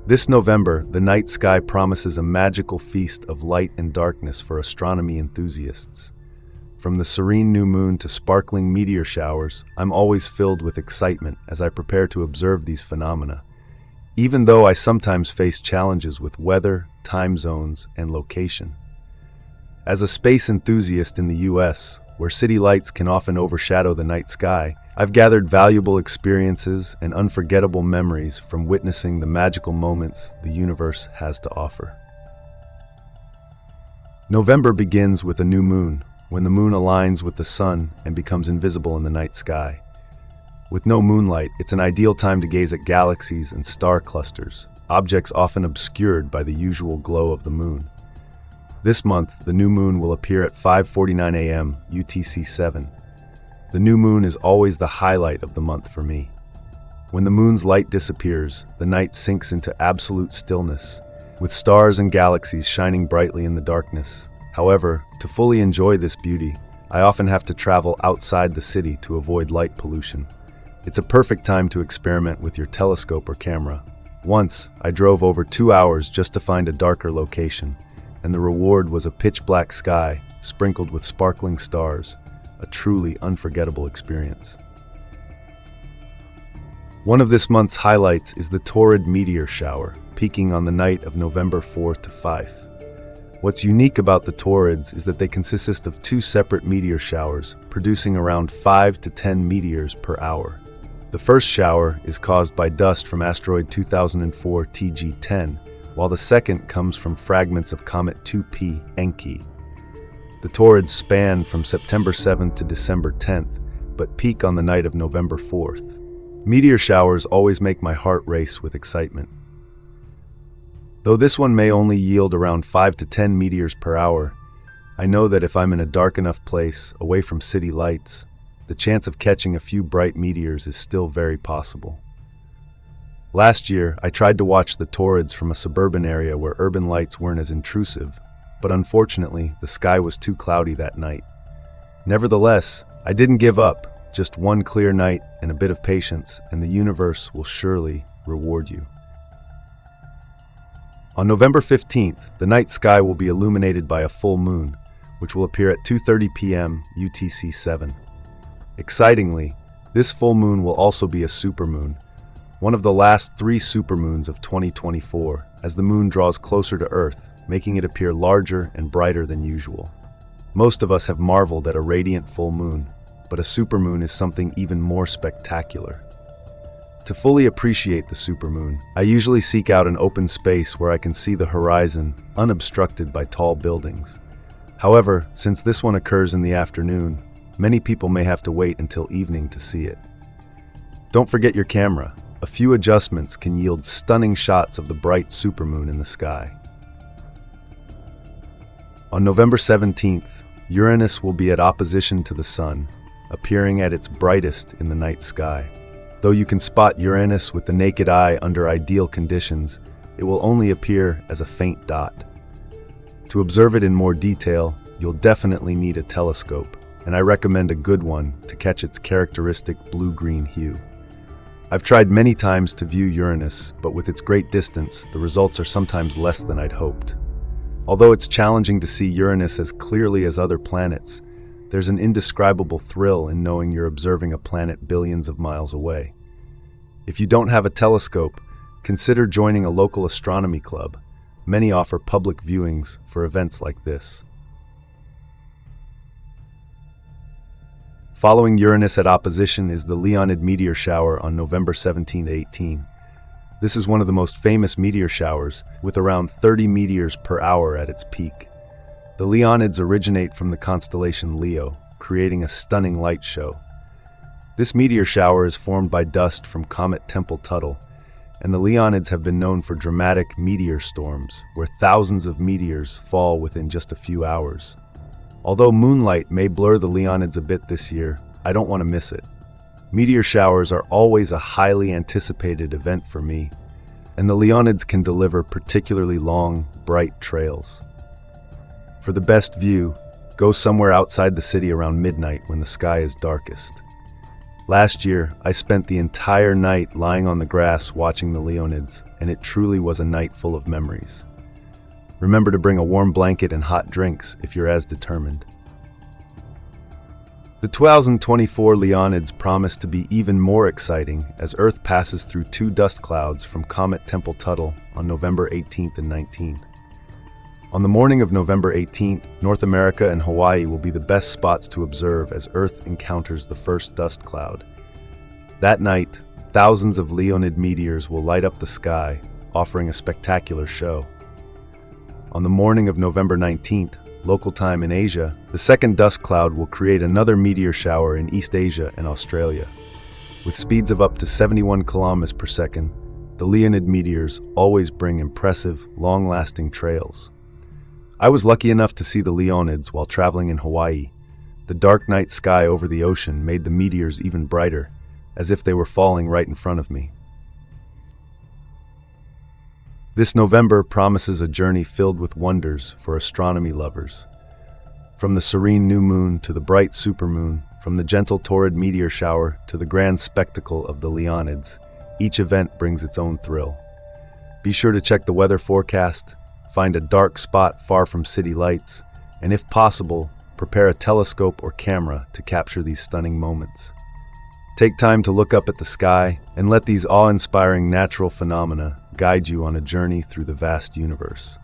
This November, the night sky promises a magical feast of light and darkness for astronomy enthusiasts. From the serene new moon to sparkling meteor showers, I'm always filled with excitement as I prepare to observe these phenomena. Even though I sometimes face challenges with weather, time zones, and location. As a space enthusiast in the US, where city lights can often overshadow the night sky, I've gathered valuable experiences and unforgettable memories from witnessing the magical moments the universe has to offer. November begins with a new moon, when the moon aligns with the sun and becomes invisible in the night sky. With no moonlight, it's an ideal time to gaze at galaxies and star clusters, objects often obscured by the usual glow of the moon. This month, the new moon will appear at 5:49 a.m. UTC-7. The new moon is always the highlight of the month for me. When the moon's light disappears, the night sinks into absolute stillness, with stars and galaxies shining brightly in the darkness. However, to fully enjoy this beauty, I often have to travel outside the city to avoid light pollution. It's a perfect time to experiment with your telescope or camera. Once, I drove over 2 hours just to find a darker location, and the reward was a pitch-black sky sprinkled with sparkling stars, a truly unforgettable experience. One of this month's highlights is the Taurid meteor shower, peaking on the night of November 4th to 5th. What's unique about the Taurids is that they consist of 2 separate meteor showers, producing around 5 to 10 meteors per hour. The first shower is caused by dust from asteroid 2004 TG10, while the second comes from fragments of comet 2P Encke. The Taurids span from September 7th to December 10th, but peak on the night of November 4th. Meteor showers always make my heart race with excitement. Though this one may only yield around 5 to 10 meteors per hour, I know that if I'm in a dark enough place, away from city lights, the chance of catching a few bright meteors is still very possible. Last year, I tried to watch the Taurids from a suburban area where urban lights weren't as intrusive, but unfortunately, the sky was too cloudy that night. Nevertheless, I didn't give up. Just one clear night and a bit of patience, and the universe will surely reward you. On November 15th, the night sky will be illuminated by a full moon, which will appear at 2:30 p.m. UTC-7. Excitingly, this full moon will also be a supermoon, one of the last 3 supermoons of 2024, as the moon draws closer to Earth, making it appear larger and brighter than usual. Most of us have marveled at a radiant full moon, but a supermoon is something even more spectacular. To fully appreciate the supermoon, I usually seek out an open space where I can see the horizon unobstructed by tall buildings. However, since this one occurs in the afternoon, many people may have to wait until evening to see it. Don't forget your camera. A few adjustments can yield stunning shots of the bright supermoon in the sky. On November 17th, Uranus will be at opposition to the Sun, appearing at its brightest in the night sky. Though you can spot Uranus with the naked eye under ideal conditions, it will only appear as a faint dot. To observe it in more detail, you'll definitely need a telescope, and I recommend a good one to catch its characteristic blue-green hue. I've tried many times to view Uranus, but with its great distance, the results are sometimes less than I'd hoped. Although it's challenging to see Uranus as clearly as other planets, there's an indescribable thrill in knowing you're observing a planet billions of miles away. If you don't have a telescope, consider joining a local astronomy club. Many offer public viewings for events like this. Following Uranus at opposition is the Leonid meteor shower on November 17 to 18. This is one of the most famous meteor showers, with around 30 meteors per hour at its peak. The Leonids originate from the constellation Leo, creating a stunning light show. This meteor shower is formed by dust from comet Tempel-Tuttle, and the Leonids have been known for dramatic meteor storms, where thousands of meteors fall within just a few hours. Although moonlight may blur the Leonids a bit this year, I don't want to miss it. Meteor showers are always a highly anticipated event for me, and the Leonids can deliver particularly long, bright trails. For the best view, go somewhere outside the city around midnight when the sky is darkest. Last year, I spent the entire night lying on the grass watching the Leonids, and it truly was a night full of memories. Remember to bring a warm blanket and hot drinks if you're as determined. The 2024 Leonids promise to be even more exciting as Earth passes through two dust clouds from Comet Tempel-Tuttle on November 18th and 19th. On the morning of November 18th, North America and Hawaii will be the best spots to observe as Earth encounters the first dust cloud. That night, thousands of Leonid meteors will light up the sky, offering a spectacular show. On the morning of November 19th, local time in Asia, the second dust cloud will create another meteor shower in East Asia and Australia. With speeds of up to 71 kilometers per second, the Leonid meteors always bring impressive, long-lasting trails. I was lucky enough to see the Leonids while traveling in Hawaii. The dark night sky over the ocean made the meteors even brighter, as if they were falling right in front of me. This November promises a journey filled with wonders for astronomy lovers. From the serene new moon to the bright supermoon, from the gentle Taurid meteor shower to the grand spectacle of the Leonids, each event brings its own thrill. Be sure to check the weather forecast, find a dark spot far from city lights, and if possible, prepare a telescope or camera to capture these stunning moments. Take time to look up at the sky and let these awe-inspiring natural phenomena guide you on a journey through the vast universe.